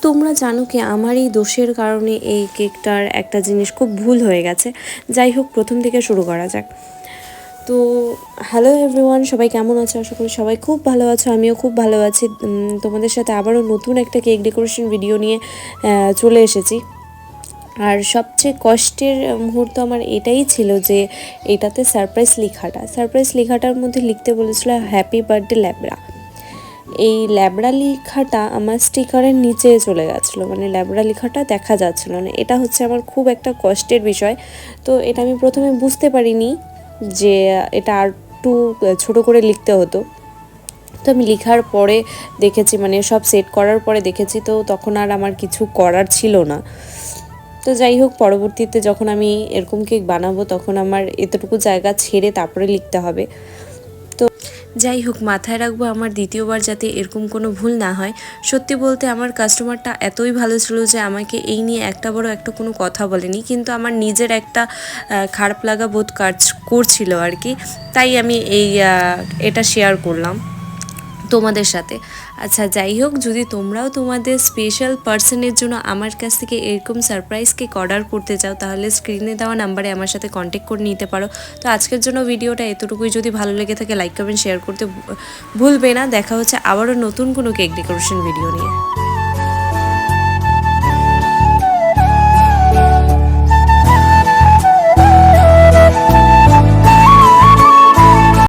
তোমরা জানো কি আমার এই দোষের কারণে এই কেকটার একটা জিনিস খুব ভুল হয়ে গেছে। যাই হোক, প্রথম থেকে শুরু করা যাক। তো হ্যালো এভরিওয়ান, সবাই কেমন আছো? আশা করি সবাই খুব ভালো আছো, আমিও খুব ভালো আছি। তোমাদের সাথে আবারও নতুন একটা কেক ডেকোরেশন ভিডিও নিয়ে চলে এসেছি। আর সবচেয়ে কষ্টের মুহূর্ত আমার এটাই ছিল যে এটাতে সারপ্রাইজ লেখাটার মধ্যে লিখতে বলেছিল হ্যাপি বার্থডে ল্যাবড়া। এই ল্যাবড়া লেখাটা আমার স্টিকারের নিচে চলে গেছিলো, মানে ল্যাবড়া লেখাটা দেখা যাচ্ছিলো না। এটা হচ্ছে আমার খুব একটা কষ্টের বিষয়। তো এটা আমি প্রথমে বুঝতে পারিনি যে এটা আর একটু ছোটো করে লিখতে হতো। তো আমি লেখার পরে দেখেছি, মানে সব সেট করার পরে দেখেছি, তো তখন আর আমার কিছু করার ছিল না। তো যাই হোক, পরবর্তীতে যখন আমি এরকম কেক বানাবো তখন আমার এতটুকু জায়গা ছেড়ে তারপরে লিখতে হবে। তো যাই হোক, মাথায় রাখবো আমার দ্বিতীয়বার যাতে এরকম কোনো ভুল না হয়। সত্যি বলতে আমার কাস্টমারটা এতই ভালো ছিল যে আমাকে এই নিয়ে একটা বড় একটা কোনো কথা বলেনি, কিন্তু আমার নিজের একটা খারাপ লাগা বোধ কাজ করছিল আর কি। তাই আমি এটা শেয়ার করলাম তোমাদের সাথে। আচ্ছা, যাই হোক, যদি তোমরাও তোমাদের স্পেশাল পার্সনের জন্য আমার কাছ থেকে এরকম সারপ্রাইজ কেক অর্ডার করতে চাও, তাহলে স্ক্রিনে দেওয়া নাম্বারে আমার সাথে কন্ট্যাক্ট করে নিতে পারো। তো আজকের জন্য ভিডিওটা এতটুকুই। যদি ভালো লেগে থাকে লাইক কমেন্ট শেয়ার করতে ভুলবে না। দেখা হচ্ছে আবারও নতুন কোনো কেক ডেকোরেশন ভিডিও নিয়ে।